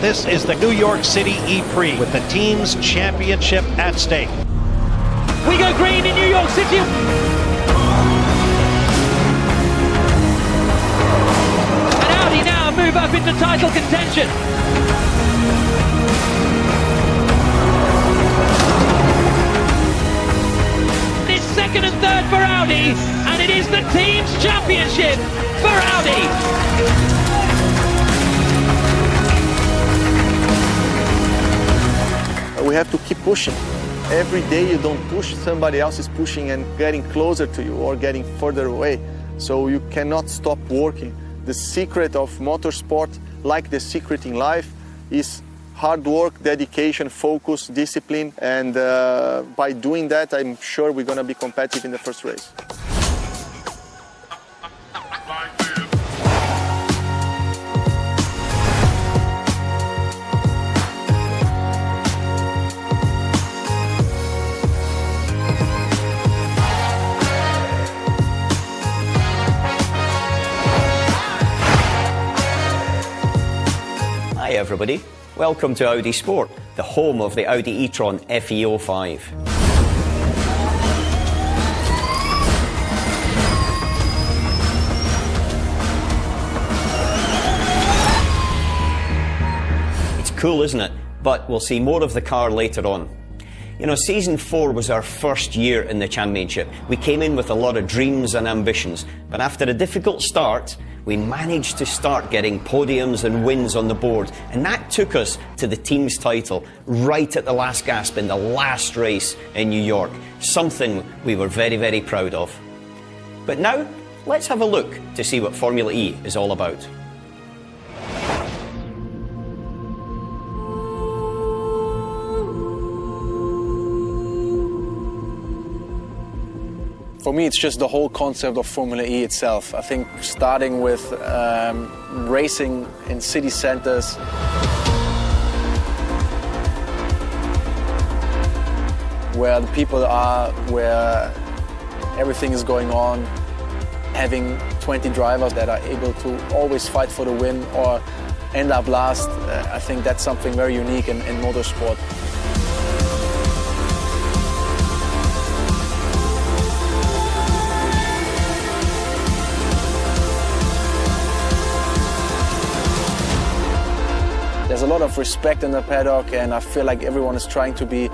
This is the New York City E-Prix with the team's championship at stake. We go green in New York City. And Audi now move up into title contention. It's second and third for Audi, and it is the team's championship for Audi. We have to keep pushing. Every day you don't push, somebody else is pushing and getting closer to you or getting further away. So you cannot stop working. The secret of motorsport, like the secret in life, is hard work, dedication, focus, discipline. And by doing that, I'm sure we're going to be competitive in the first race. Hi everybody, welcome to Audi Sport, the home of the Audi e-tron FE05. It's cool, isn't it? But we'll see more of the car later on. You know, Season 4 was our first year in the championship. We came in with a lot of dreams and ambitions, but after a difficult start, we managed to start getting podiums and wins on the board, and that took us to the team's title right at the last gasp in the last race in New York, something we were very, very proud of. But now, let's have a look to see what Formula E is all about. For me, it's just the whole concept of Formula E itself. I think starting with racing in city centers, where the people are, where everything is going on, having 20 drivers that are able to always fight for the win or end up last, I think that's something very unique in motorsport. There's a lot of respect in the paddock, and I feel like everyone is trying to be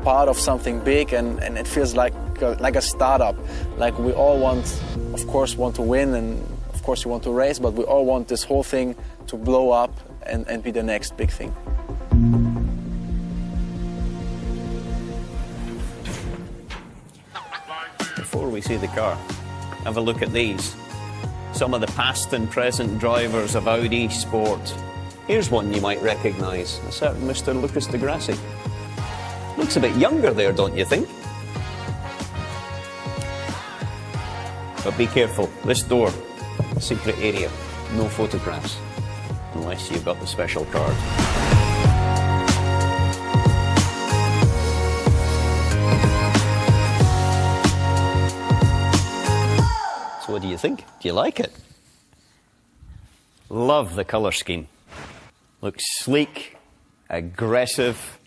part of something big, and it feels like a startup. Like we all want to win, and of course you want to race, but we all want this whole thing to blow up and be the next big thing. Before we see the car, have a look at these. Some of the past and present drivers of Audi Sport. Here's one you might recognise, a certain Mr. Lucas de Grassi. Looks a bit younger there, don't you think? But be careful, this door, secret area, no photographs, unless you've got the special card. So what do you think? Do you like it? Love the colour scheme. Looks sleek, aggressive,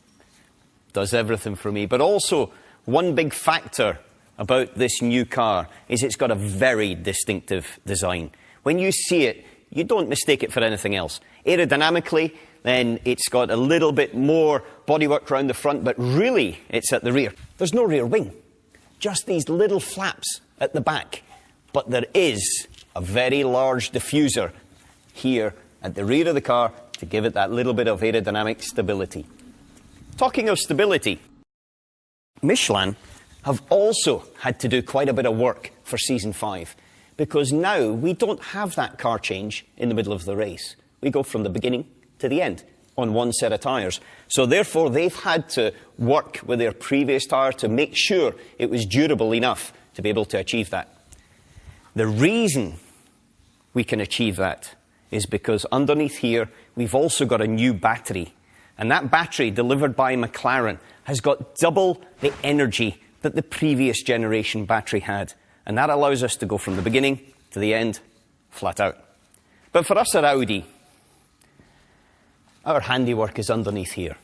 does everything for me. But also, one big factor about this new car is it's got a very distinctive design. When you see it, you don't mistake it for anything else. Aerodynamically, then it's got a little bit more bodywork around the front, but really it's at the rear. There's no rear wing, just these little flaps at the back. But there is a very large diffuser here at the rear of the car to give it that little bit of aerodynamic stability. Talking of stability, Michelin have also had to do quite a bit of work for Season 5, because now we don't have that car change in the middle of the race. We go from the beginning to the end on one set of tyres. So therefore they've had to work with their previous tyre to make sure it was durable enough to be able to achieve that. The reason we can achieve that is because underneath here, we've also got a new battery. And that battery, delivered by McLaren, has got double the energy that the previous generation battery had. And that allows us to go from the beginning to the end, flat out. But for us at Audi, our handiwork is underneath here.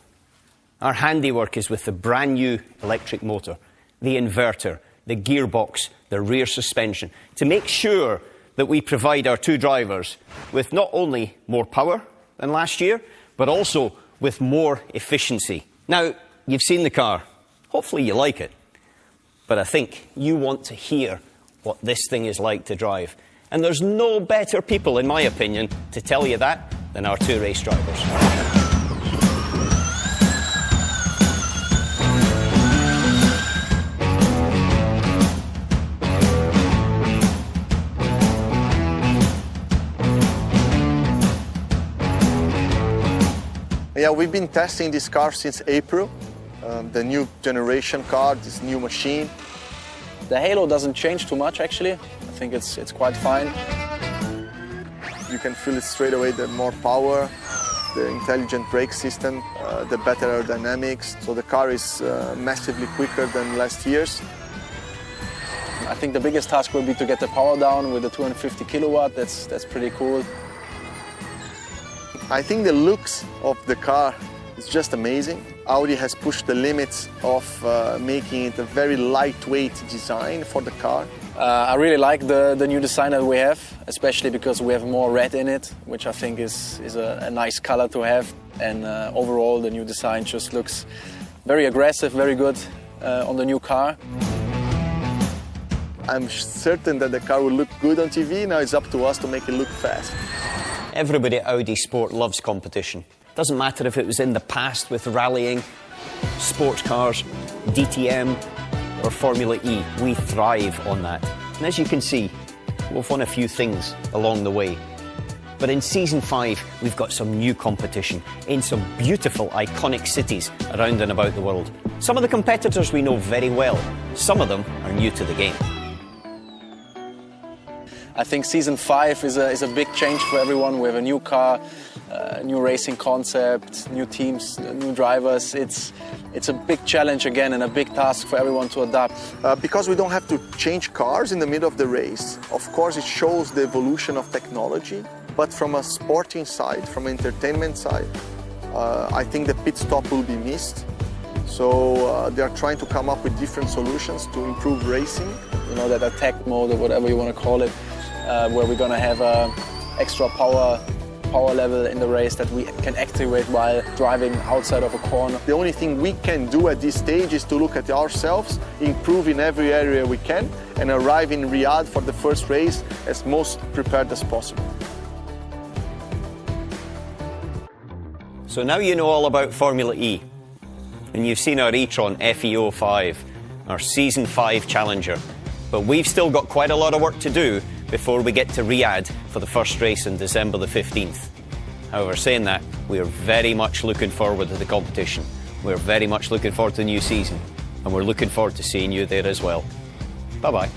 Our handiwork is with the brand new electric motor, the inverter, the gearbox, the rear suspension, to make sure that we provide our two drivers with not only more power than last year, but also with more efficiency. Now, you've seen the car. Hopefully you like it. But I think you want to hear what this thing is like to drive. And there's no better people, in my opinion, to tell you that than our two race drivers. Yeah, we've been testing this car since April. The new generation car, this new machine. The halo doesn't change too much, actually. I think it's quite fine. You can feel it straight away, the more power, the intelligent brake system, the better aerodynamics. So the car is massively quicker than last year's. I think the biggest task will be to get the power down with the 250 kilowatt. That's pretty cool. I think the looks of the car is just amazing. Audi has pushed the limits of making it a very lightweight design for the car. I really like the new design that we have, especially because we have more red in it, which I think is a nice color to have. And overall, the new design just looks very aggressive, very good on the new car. I'm certain that the car will look good on TV. Now it's up to us to make it look fast. Everybody at Audi Sport loves competition. Doesn't matter if it was in the past with rallying, sports cars, DTM or Formula E. We thrive on that. And as you can see, we've won a few things along the way. But in Season 5, we've got some new competition in some beautiful, iconic cities around and about the world. Some of the competitors we know very well. Some of them are new to the game. I think Season 5 is a big change for everyone. We have a new car, new racing concept, new teams, new drivers. It's a big challenge again and a big task for everyone to adapt. Because we don't have to change cars in the middle of the race, of course it shows the evolution of technology, but from a sporting side, from an entertainment side, I think the pit stop will be missed. So they are trying to come up with different solutions to improve racing. You know, that attack mode or whatever you want to call it, where we're going to have extra power level in the race that we can activate while driving outside of a corner. The only thing we can do at this stage is to look at ourselves, improve in every area we can, and arrive in Riyadh for the first race as most prepared as possible. So now you know all about Formula E, and you've seen our e-tron FE05, our Season 5 challenger. But we've still got quite a lot of work to do before we get to Riyadh for the first race on December the 15th. However, saying that, we are very much looking forward to the competition. We're very much looking forward to the new season, and we're looking forward to seeing you there as well. Bye-bye.